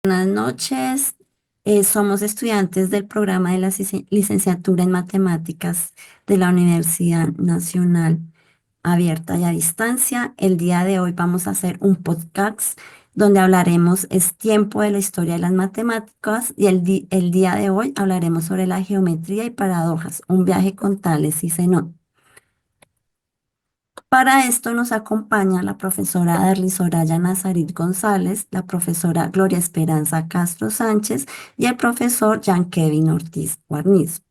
Buenas noches. Somos estudiantes del programa de la licenciatura en matemáticas de la Universidad Nacional Abierta y a Distancia. El día de hoy vamos a hacer un podcast donde hablaremos, es tiempo de la historia de las matemáticas y el día de hoy hablaremos sobre la geometría y paradojas, un viaje con Tales y Zenón. Para esto nos acompaña la profesora Darly Soraya Nazarit González, la profesora Gloria Esperanza Castro Sánchez y el profesor Jean Kevin Ortiz Guarniz.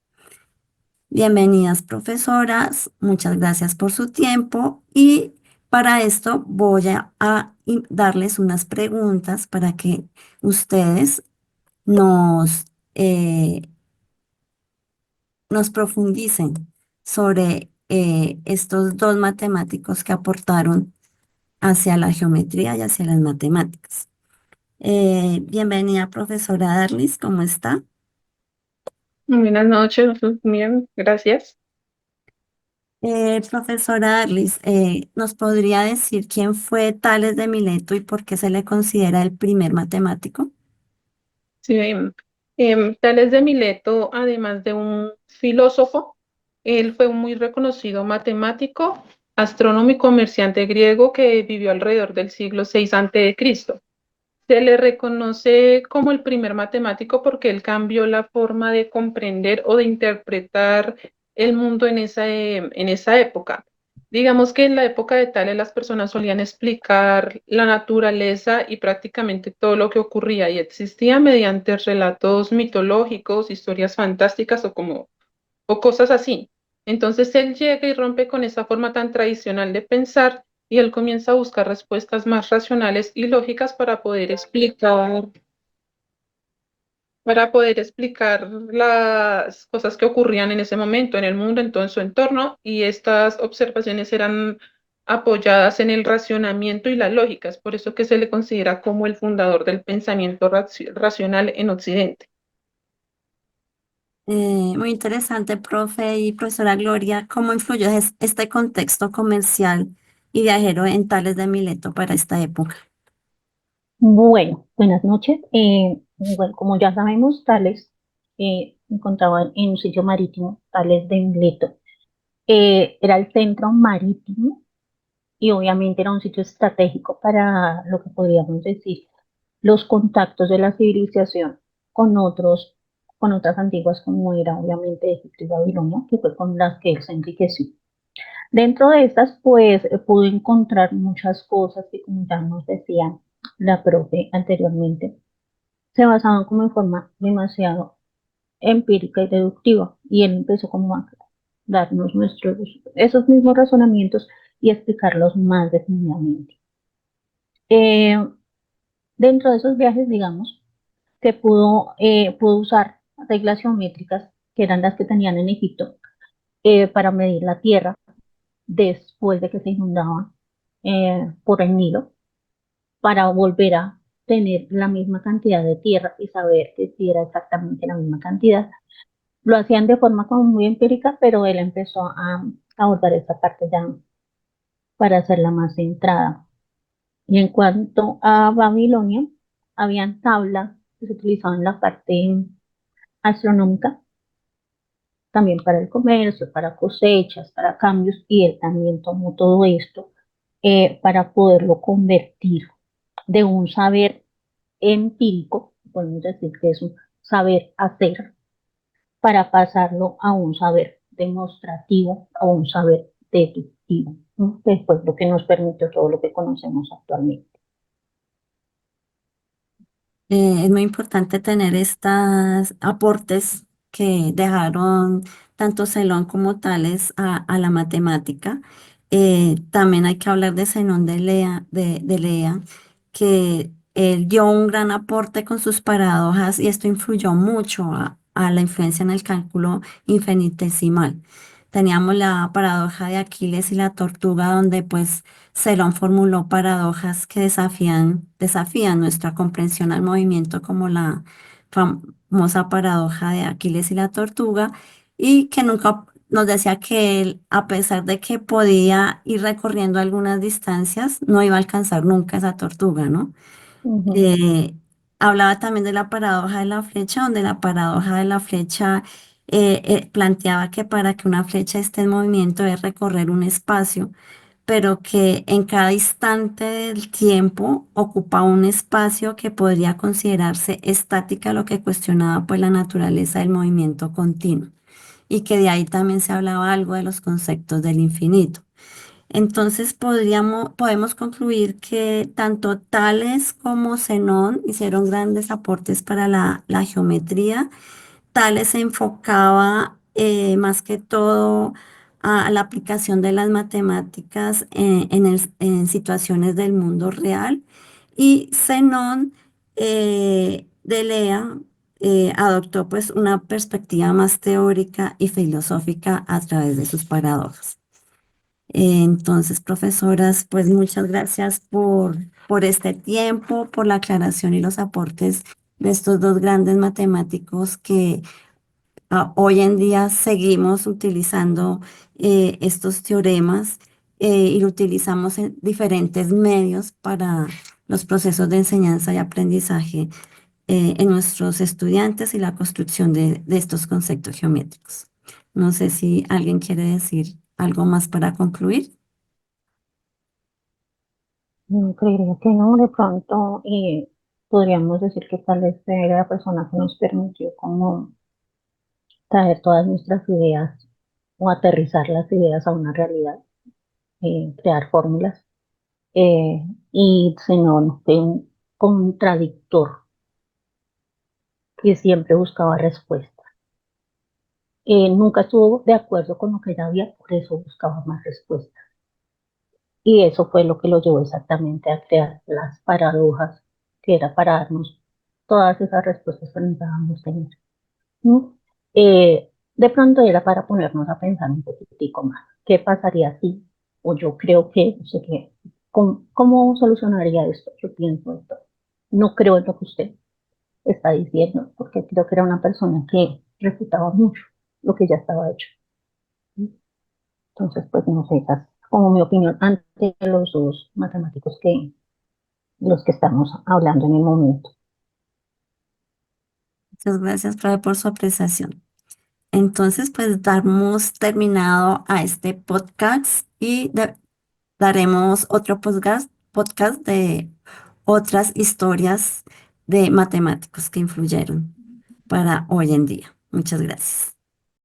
Bienvenidas, profesoras, muchas gracias por su tiempo y para esto voy a darles unas preguntas para que ustedes nos, eh, nos profundicen sobre estos dos matemáticos que aportaron hacia la geometría y hacia las matemáticas. Bienvenida, profesora Darlis, ¿cómo está? Buenas noches, bien, gracias. Profesora Darlis, ¿nos podría decir quién fue Tales de Mileto y por qué se le considera el primer matemático? Sí, Tales de Mileto, además de un filósofo, él fue un muy reconocido matemático, astrónomo y comerciante griego que vivió alrededor del siglo VI Cristo. Se le reconoce como el primer matemático porque él cambió la forma de comprender o de interpretar el mundo en esa época. Digamos que en la época de Tales las personas solían explicar la naturaleza y prácticamente todo lo que ocurría y existía mediante relatos mitológicos, historias fantásticas o cosas así. Entonces él llega y rompe con esa forma tan tradicional de pensar y él comienza a buscar respuestas más racionales y lógicas para poder explicar las cosas que ocurrían en ese momento en el mundo, en todo en su entorno, y estas observaciones eran apoyadas en el racionamiento y la lógica. Es por eso que se le considera como el fundador del pensamiento racional en Occidente. Muy interesante, profe y profesora Gloria, ¿cómo influyó este contexto comercial y viajero en Tales de Mileto para esta época? Bueno, buenas noches. Igual como ya sabemos, Tales se encontraba en un sitio marítimo, Tales de Mileto. Era el centro marítimo y obviamente era un sitio estratégico para lo que podríamos decir los contactos de la civilización con con otras antiguas como era obviamente Egipto y Babilonia, que fue con las que él se enriqueció. Dentro de estas, pues, pude encontrar muchas cosas que, como ya nos decía la profe anteriormente, se basaban como en forma demasiado empírica y deductiva, y él empezó como a darnos esos mismos razonamientos y explicarlos más detenidamente. Eh, Dentro de esos viajes, digamos, pudo usar reglas geométricas que eran las que tenían en Egipto para medir la tierra después de que se inundaba por el Nilo, para volver a tener la misma cantidad de tierra y saber que si era exactamente la misma cantidad. Lo hacían de forma como muy empírica, pero él empezó a abordar esta parte ya para hacerla más centrada. Y en cuanto a Babilonia, habían tablas que se utilizaban en la parte astronómica, también para el comercio, para cosechas, para cambios, y él también tomó todo esto para poderlo convertir de un saber empírico, podemos decir que es un saber hacer, para pasarlo a un saber demostrativo, a un saber deductivo, ¿no? Que fue lo que nos permitió todo lo que conocemos actualmente. Es muy importante tener estos aportes que dejaron tanto Celón como Tales a la matemática. También hay que hablar de Zenón de Lea, que él dio un gran aporte con sus paradojas y esto influyó mucho a la influencia en el cálculo infinitesimal. Teníamos la paradoja de Aquiles y la tortuga, donde pues Celón formuló paradojas que desafían nuestra comprensión al movimiento, como la famosa paradoja de Aquiles y la tortuga, y que nunca nos decía que él, a pesar de que podía ir recorriendo algunas distancias, no iba a alcanzar nunca esa tortuga, ¿no? Ujú. Eh, hablaba también de la paradoja de la flecha, donde la paradoja de la flecha planteaba que para que una flecha esté en movimiento debe recorrer un espacio, pero que en cada instante del tiempo ocupa un espacio que podría considerarse estática, lo que cuestionaba pues la naturaleza del movimiento continuo, y que de ahí también se hablaba algo de los conceptos del infinito. Entonces podemos concluir que tanto Tales como Zenón hicieron grandes aportes para la geometría. Tales se enfocaba más que todo a la aplicación de las matemáticas en situaciones del mundo real, y Zenón de Lea adoptó pues una perspectiva más teórica y filosófica a través de sus paradojas. Entonces, profesoras, pues muchas gracias por este tiempo, por la aclaración y los aportes de estos dos grandes matemáticos que hoy en día seguimos utilizando estos teoremas, y lo utilizamos en diferentes medios para los procesos de enseñanza y aprendizaje en nuestros estudiantes y la construcción de estos conceptos geométricos. No sé si alguien quiere decir algo más para concluir. Creería que no, de pronto podríamos decir que tal vez era la persona que nos permitió como traer todas nuestras ideas o aterrizar las ideas a una realidad, crear fórmulas, y Zenón fue un contradictor que siempre buscaba respuestas. Nunca estuvo de acuerdo con lo que ya había, por eso buscaba más respuestas. Y eso fue lo que lo llevó exactamente a crear las paradojas, que era para darnos todas esas respuestas que necesitábamos tener. ¿Mm? De pronto era para ponernos a pensar un poquitico más. ¿Qué pasaría si? O yo creo que, no sé qué, ¿cómo solucionaría esto? Yo pienso esto. No creo en lo que usted está diciendo, porque creo que era una persona que refutaba mucho lo que ya estaba hecho. Entonces, pues no sé, esa es como mi opinión ante los dos matemáticos que los que estamos hablando en el momento. Muchas gracias, profe, por su apreciación. Entonces, pues damos terminado a este podcast y daremos otro podcast de otras historias de matemáticos que influyeron para hoy en día. Muchas gracias.